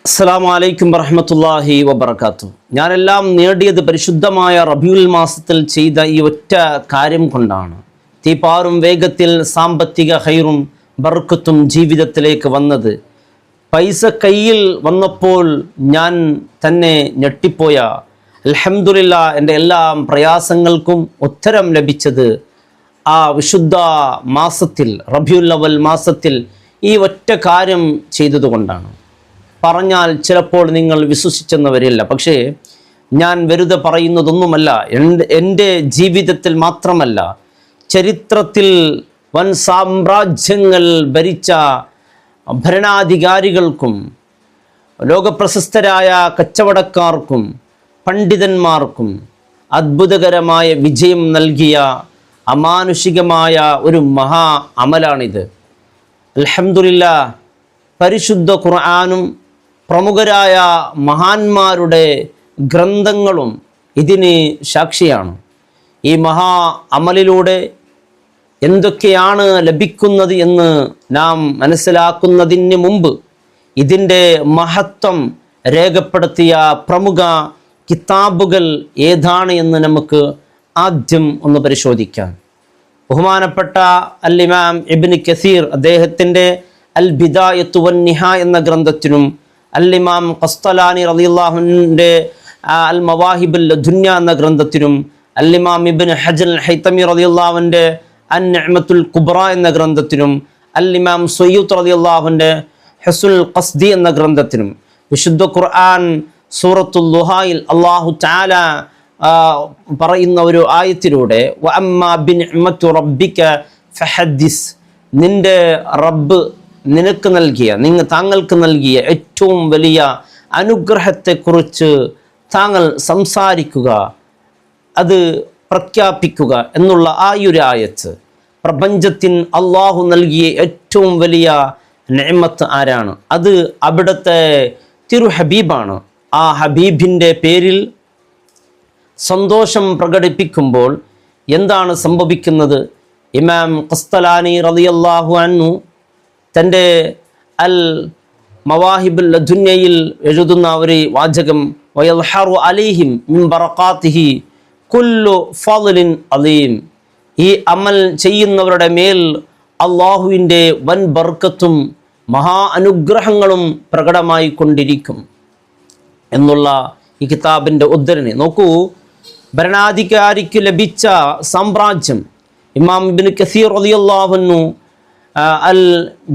അസ്സലാമു അലൈക്കും വറഹ്മത്തുള്ളാഹി വബറകാതുഹു. ഞാനെല്ലാം നേടിയത് പരിശുദ്ധമായ റബീഉൽ മാസത്തിൽ ചെയ്ത ഈ ഒറ്റ കാര്യം കൊണ്ടാണ്. തീപാറും വേഗത്തിൽ സാമ്പത്തിക ഹൈറും ബർക്കത്തും ജീവിതത്തിലേക്ക് വന്നത്. പൈസ കയ്യിൽ വന്നപ്പോൾ ഞാൻ തന്നെ ഞെട്ടിപ്പോയ, അൽഹംദുലില്ലാ, എൻ്റെ എല്ലാ പ്രയാസങ്ങൾക്കും ഉത്തരം ലഭിച്ചത് ആ വിശുദ്ധ മാസത്തിൽ, റബീഉൽ അവ്വൽ മാസത്തിൽ ഈ ഒറ്റ കാര്യം ചെയ്തതുകൊണ്ടാണ്. പറഞ്ഞാൽ ചിലപ്പോൾ നിങ്ങൾ വിശ്വസിച്ചെന്ന് വരില്ല. പക്ഷേ ഞാൻ വെറുതെ പറയുന്നതൊന്നുമല്ല. എൻ്റെ ജീവിതത്തിൽ മാത്രമല്ല, ചരിത്രത്തിൽ വൻ സാമ്രാജ്യങ്ങൾ ഭരിച്ച ഭരണാധികാരികൾക്കും ലോകപ്രശസ്തരായ കച്ചവടക്കാർക്കും പണ്ഡിതന്മാർക്കും അത്ഭുതകരമായ വിജയം നൽകിയ അമാനുഷികമായ ഒരു മഹാ അമലാണിത്. അൽഹംദുലില്ലാ, പരിശുദ്ധ ഖുർആനും പ്രമുഖരായ മഹാന്മാരുടെ ഗ്രന്ഥങ്ങളും ഇതിന് സാക്ഷിയാണ്. ഈ മഹാ അമലിലൂടെ എന്തൊക്കെയാണ് ലഭിക്കുന്നത് എന്ന് നാം മനസ്സിലാക്കുന്നതിന് മുമ്പ് ഇതിൻ്റെ മഹത്വം രേഖപ്പെടുത്തിയ പ്രമുഖ കിതാബുകൾ ഏതാണ് എന്ന് നമുക്ക് ആദ്യം ഒന്ന് പരിശോധിക്കാം. ബഹുമാനപ്പെട്ട അൽ ഇമാം ഇബ്നു കസീർ അദ്ദേഹത്തിൻ്റെ അൽ ബിദായത്തു വൻ നിഹായ എന്ന ഗ്രന്ഥത്തിനും അൽ ഇമാം ഖസ്തലാനി റളിയല്ലാഹുവിൻ്റെ അൽ മവാഹിബുൽ ലദുന്യ എന്ന ഗ്രന്ഥത്തിനും അൽ ഇമാം ഇബ്നു ഹജർ അൽ ഹൈതമി റളിയല്ലാഹുവിൻ്റെ അൻ നിഅമത്തുൽ കുബ്ര എന്ന ഗ്രന്ഥത്തിനും അൽ ഇമാം സുയ്യൂത്ത് റളിയല്ലാഹുവിൻ്റെ ഹുസ്നുൽ ഖസ്ദി എന്ന ഗ്രന്ഥത്തിനും വിശുദ്ധ ഖുർആൻ സൂറത്തുൽ ദുഹായിൽ അല്ലാഹു തആല പറയുന്ന ഒരു ആയത്തിലൂടെ വഅമ്മാ ബിനിഅമത്തി റബ്ബിക ഫഹദ്ദിസ്, നിന്റെ റബ്ബ് നിനക്ക് നൽകിയ, താങ്കൾക്ക് നൽകിയ ഏറ്റവും വലിയ അനുഗ്രഹത്തെക്കുറിച്ച് താങ്കൾ സംസാരിക്കുക, അത് പ്രഖ്യാപിക്കുക എന്നുള്ള ആ ഒരു ആയത്ത്. പ്രപഞ്ചത്തിന് അള്ളാഹു നൽകിയ ഏറ്റവും വലിയ നിഅമത്ത് ആരാണ്? അത് അവിടുത്തെ തിരു ഹബീബാണ്. ആ ഹബീബിൻ്റെ പേരിൽ സന്തോഷം പ്രകടിപ്പിക്കുമ്പോൾ എന്താണ് സംഭവിക്കുന്നത്? ഇമാം ഖസ്തലാനി റളിയല്ലാഹു അൻഹു തൻ്റെ അൽ മവാഹിബുൽ ലദുന്യയിൽ എഴുതുന്ന ഒരു വാചകം, വയൽഹറു അലൈഹിം മിൻ ബറകാതിഹി കുല്ലു ഫളിൻ അലീം, ഈ അമൽ ചെയ്യുന്നവരുടെ മേൽ അള്ളാഹുവിൻ്റെ വൻ ബർക്കത്തും മഹാ അനുഗ്രഹങ്ങളും പ്രകടമായി കൊണ്ടിരിക്കും എന്നുള്ള ഈ കിതാബിൻ്റെ ഉദ്ധരണി നോക്കൂ. ഭരണാധികാരിക്ക് ലഭിച്ച സാമ്രാജ്യം. ഇമാം ഇബ്നു കസീർ റളിയല്ലാഹു അൻഹു അൽ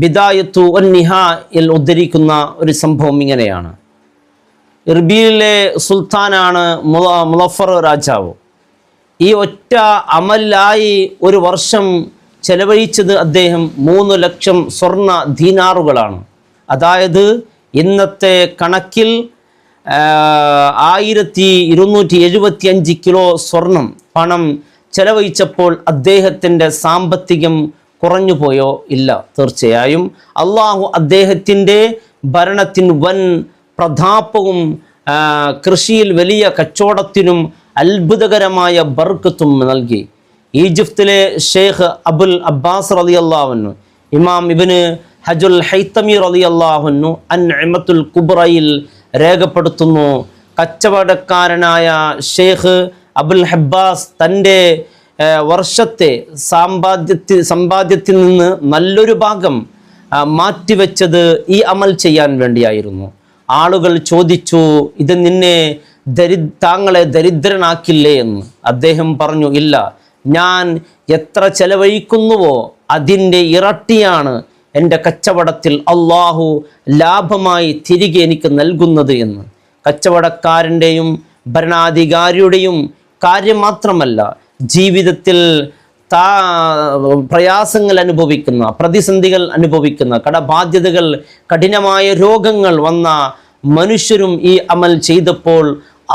ബിദായത്തു വൻ നിഹായിൽ ഉദ്ധരിക്കുന്ന ഒരു സംഭവം ഇങ്ങനെയാണ്. ഇർബീലിലെ സുൽത്താനാണ് മുളഫർ രാജാവ്. ഈ ഒറ്റ അമലായി ഒരു വർഷം ചെലവഴിച്ചത് അദ്ദേഹം 3 ലക്ഷം സ്വർണ്ണ ദീനാറുകളാണ്. അതായത് ഇന്നത്തെ കണക്കിൽ 1275 കിലോ സ്വർണം പണം ചെലവഴിച്ചപ്പോൾ അദ്ദേഹത്തിൻ്റെ സാമ്പത്തികം കുറഞ്ഞു പോയോ? ഇല്ല, തീർച്ചയായും അള്ളാഹു അദ്ദേഹത്തിൻ്റെ ഭരണത്തിന് വൻ പ്രതാപവും കൃഷിയിൽ വലിയ കച്ചവടത്തിനും അത്ഭുതകരമായ ബർക്കത്തും നൽകി. ഈജിപ്തിലെ ഷെയ്ഖ് അബുൽ അബ്ബാസ് റളിയല്ലാഹു അൻഹു ഇമാം ഇബ്നു ഹജർ അൽ ഹൈതമി റളിയല്ലാഹു അൻഹു അൻ നിഅമത്തുൽ കുബ്രയിൽ രേഖപ്പെടുത്തുന്നു, കച്ചവടക്കാരനായ ഷെയ്ഖ് അബുൽ ഹബ്ബാസ് തൻ്റെ വർഷത്തെ സമ്പാദ്യത്തിൽ നിന്ന് നല്ലൊരു ഭാഗം മാറ്റിവെച്ചത് ഈ അമൽ ചെയ്യാൻ വേണ്ടിയായിരുന്നു. ആളുകൾ ചോദിച്ചു, ഇത് നിന്നെ താങ്കളെ ദരിദ്രനാക്കില്ലേ എന്ന്. അദ്ദേഹം പറഞ്ഞു, ഇല്ല, ഞാൻ എത്ര ചെലവഴിക്കുന്നുവോ അതിൻ്റെ ഇരട്ടിയാണ് എൻ്റെ കച്ചവടത്തിൽ അള്ളാഹു ലാഭമായി തിരികെ എനിക്ക് നൽകുന്നത് എന്ന്. കച്ചവടക്കാരൻ്റെയും ഭരണാധികാരിയുടെയും കാര്യം മാത്രമല്ല, ജീവിതത്തിൽ പ്രയാസങ്ങൾ അനുഭവിക്കുന്ന, പ്രതിസന്ധികൾ അനുഭവിക്കുന്ന, കടബാധ്യതകൾ, കഠിനമായ രോഗങ്ങൾ വന്ന മനുഷ്യരും ഈ അമൽ ചെയ്തപ്പോൾ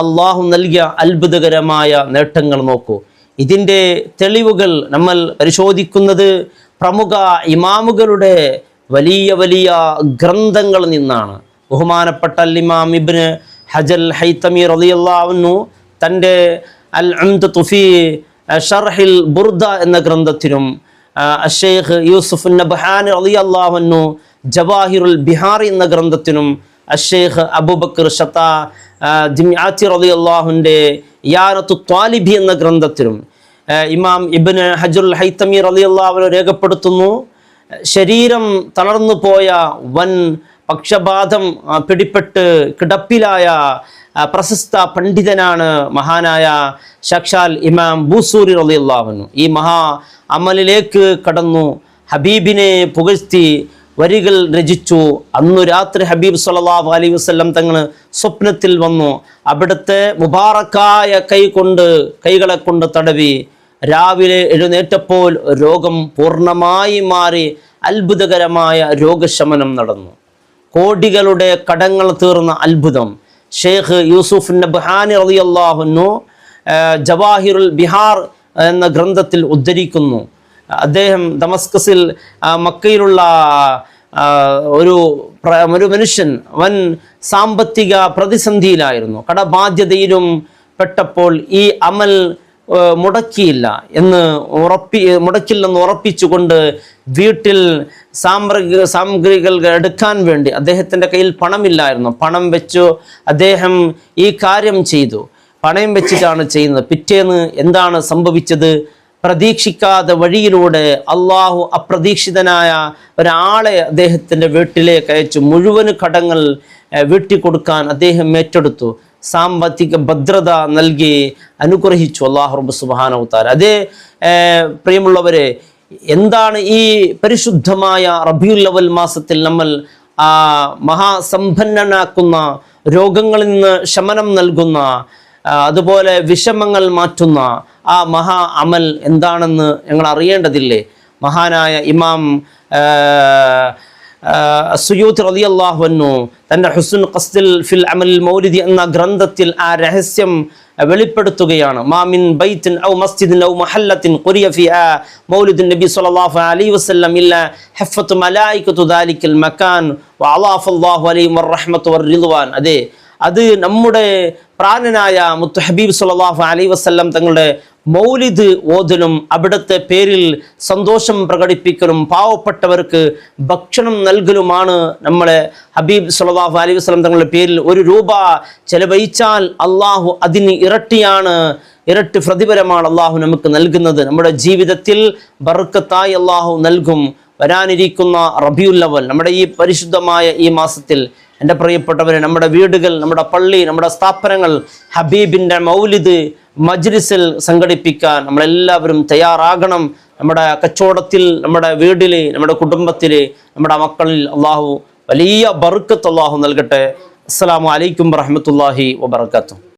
അള്ളാഹു നൽകിയ അത്ഭുതകരമായ നേട്ടങ്ങൾ നോക്കൂ. ഇതിൻ്റെ തെളിവുകൾ നമ്മൾ പരിശോധിക്കുന്നത് പ്രമുഖ ഇമാമുകളുടെ വലിയ വലിയ ഗ്രന്ഥങ്ങളിൽ നിന്നാണ്. ബഹുമാനപ്പെട്ട ഇമാം ഇബ്നു ഹജർ അൽ ഹൈതമി റളിയല്ലാഹു അൻഹു തൻ്റെ അൽ ഉംദത്തു ഫീ ഷർഹിൽ ബുർദ എന്ന ഗ്രന്ഥത്തിനും ഷെയ്ഖ് യൂസുഫ് നബ്ഹാനി റളിയല്ലാഹു അൻഹു ജവാഹിറുൽ ബിഹാറി എന്ന ഗ്രന്ഥത്തിനും അഷേഖ് അബൂബക്കർ ഷത്താ ദിമ്യാത്തി റളിയല്ലാഹുവിൻ്റെ യാനത്തു ത്വാലിബി എന്ന ഗ്രന്ഥത്തിലും ഇമാം ഇബ്നു ഹജറുൽ ഹൈതമി റളിയല്ലാഹു രേഖപ്പെടുത്തുന്നു, ശരീരം തളർന്നു പോയ വൻ പക്ഷപാതം പിടിപെട്ട് കിടപ്പിലായ പ്രശസ്ത പണ്ഡിതനാണ് മഹാനായ സാക്ഷാൽ ഇമാം ബൂസൂരി റളിയല്ലാഹു അൻഹു. ഈ മഹാ അമലിലേക്ക് കടന്നു, ഹബീബിനെ പുകഴ്ത്തി വരികൾ രചിച്ചു. അന്നു രാത്രി ഹബീബ് സല്ലല്ലാഹു അലൈഹി വസല്ലം തങ്ങൾ സ്വപ്നത്തിൽ വന്നു. അവിടുത്തെ മുബാറക്കായ കൈകളെ കൊണ്ട് തടവി. രാവിലെ എഴുന്നേറ്റപ്പോൾ രോഗം പൂർണ്ണമായി മാറി അത്ഭുതകരമായ രോഗശമനം നടന്നു. കോടികളുടെ കടങ്ങൾ തീർന്ന അത്ഭുതം ഷെയ്ഖ് യൂസുഫ് നബ്ഹാനി റളിയല്ലാഹു അൻഹു ജവാഹിറുൽ ബിഹാർ എന്ന ഗ്രന്ഥത്തിൽ ഉദ്ധരിക്കുന്നു. അദ്ദേഹം ദമസ്കസിൽ മക്കയിലുള്ള ഒരു മനുഷ്യൻ വൻ സാമ്പത്തിക പ്രതിസന്ധിയിലായിരുന്നു, കടബാധ്യതയിലും പെട്ടപ്പോൾ ഈ അമൽ മുടക്കില്ലെന്ന് ഉറപ്പിച്ചുകൊണ്ട് വീട്ടിൽ സാമഗ്രികൾ എടുക്കാൻ വേണ്ടി അദ്ദേഹത്തിൻ്റെ കയ്യിൽ പണമില്ലായിരുന്നു. പണം വെച്ചു അദ്ദേഹം ഈ കാര്യം ചെയ്തു. പണയം വെച്ചിട്ടാണ് ചെയ്യുന്നത്. പിറ്റേന്ന് എന്താണ് സംഭവിച്ചത്? പ്രതീക്ഷിക്കാതെ വഴിയിലൂടെ അള്ളാഹു അപ്രതീക്ഷിതനായ ഒരാളെ അദ്ദേഹത്തിൻ്റെ വീട്ടിലേക്ക് അയച്ചു. മുഴുവൻ കടങ്ങൾ വീട്ടിക്കൊടുക്കാൻ അദ്ദേഹം ഏറ്റെടുത്തു. സാമ്പത്തിക ഭദ്രത നൽകി അനുഗ്രഹിച്ചു അല്ലാഹു റബ്ബ് സുബ്ഹാനഹു വ തആല. അതേ പ്രിയമുള്ളവരെ, എന്താണ് ഈ പരിശുദ്ധമായ റബീഉൽ അവൽ മാസത്തിൽ നമ്മൾ മഹാസമ്പന്നനാക്കുന്ന, രോഗങ്ങളിൽ നിന്ന് ശമനം നൽകുന്ന, അതുപോലെ വിഷമങ്ങൾ മാറ്റുന്ന ആ മഹാ അമൽ എന്താണെന്ന് ഞങ്ങൾ അറിയേണ്ടതില്ലേ? മഹാനായ ഇമാം സുയൂത്തി റളിയല്ലാഹു അൻഹു തൻ്റെ ഹുസ്നുൽ ഖസ്ദിൽ ഫിൽ അമൽ മൗലിദി എന്ന ഗ്രന്ഥത്തിൽ ആ രഹസ്യം വെളിപ്പെടുത്തുകയാണ്. മാ മിൻ ബൈത്തിൻ ഔ മസ്ജിദിൻ ഔ മഹല്ലത്തിൻ ഖുരിയ ഫിഹാ മൗലിദുൻ നബി സ്വല്ലല്ലാഹു അലൈഹി വസല്ലം ഇല്ലാ ഹഫ്ഫത്തു മലായികത്തു ദാലിക്കൽ മകാൻ വഅലാഫല്ലാഹു അലൈഹിം വറഹ്മത്തു വറിദ്വാൻ. അതെ, അത് നമ്മുടെ പ്രാണനായ മുത്തു ഹബീബ് സ്വല്ലല്ലാഹു അലൈഹി വസല്ലം തങ്ങളുടെ മൗലിദ് ഓതലും അവിടുത്തെ പേരിൽ സന്തോഷം പ്രകടിപ്പിക്കലും പാവപ്പെട്ടവർക്ക് ഭക്ഷണം നൽകലുമാണ് നമ്മളെ ഹബീബ് സ്വല്ലല്ലാഹു അലൈഹി വസല്ലം തങ്ങളുടെ പേരിൽ 1 രൂപ ചെലവഴിച്ചാൽ അള്ളാഹു അതിന് ഇരട്ടി പ്രതിഫലമാണ് അള്ളാഹു നമുക്ക് നൽകുന്നത്. നമ്മുടെ ജീവിതത്തിൽ ബർക്കത്തായി അള്ളാഹു നൽകും. വരാനിരിക്കുന്ന റബീഉൽ അവൽ, നമ്മുടെ ഈ പരിശുദ്ധമായ ഈ മാസത്തിൽ എൻ്റെ പ്രിയപ്പെട്ടവരെ, നമ്മുടെ വീടുകൾ, നമ്മുടെ പള്ളി, നമ്മുടെ സ്ഥാപനങ്ങൾ ഹബീബിൻ്റെ മൗലിദ് മജ്ലിസിൽ സംഘടിപ്പിക്കാൻ നമ്മളെല്ലാവരും തയ്യാറാകണം. നമ്മുടെ കച്ചവടത്തിൽ, നമ്മുടെ വീട്ടിൽ, നമ്മുടെ കുടുംബത്തിൽ, നമ്മുടെ മക്കളിൽ അള്ളാഹു വലിയ ബർക്കത്ത് അള്ളാഹു നൽകട്ടെ. അസ്സലാമു അലൈക്കും വറഹ്മത്തുള്ളാഹി വബറകാതുഹു.